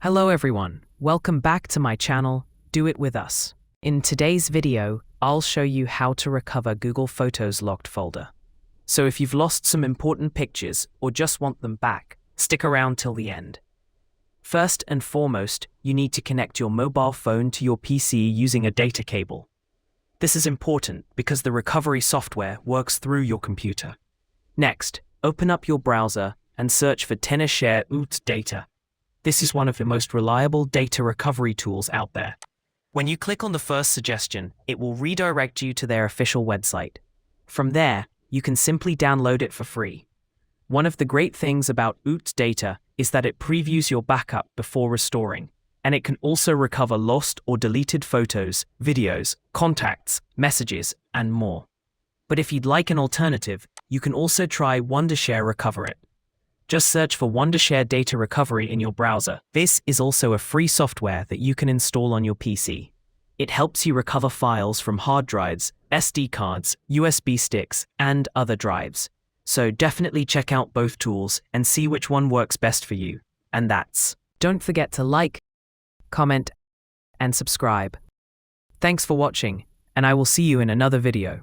Hello everyone, welcome back to my channel, Do It With Us. In today's video, I'll show you how to recover Google Photos locked folder. So if you've lost some important pictures or just want them back, stick around till the end. First and foremost, you need to connect your mobile phone to your PC using a data cable. This is important because the recovery software works through your computer. Next, open up your browser and search for Tenorshare Oots Data. This is one of the most reliable data recovery tools out there. When you click on the first suggestion, it will redirect you to their official website. From there, you can simply download it for free. One of the great things about Oots Data is that it previews your backup before restoring, and it can also recover lost or deleted photos, videos, contacts, messages, and more. But if you'd like an alternative, you can also try Wondershare Recover It. Just search for Wondershare Data Recovery in your browser. This is also a free software that you can install on your PC. It helps you recover files from hard drives, SD cards, USB sticks, and other drives. So definitely check out both tools and see which one works best for you. And don't forget to like, comment, and subscribe. Thanks for watching, and I will see you in another video.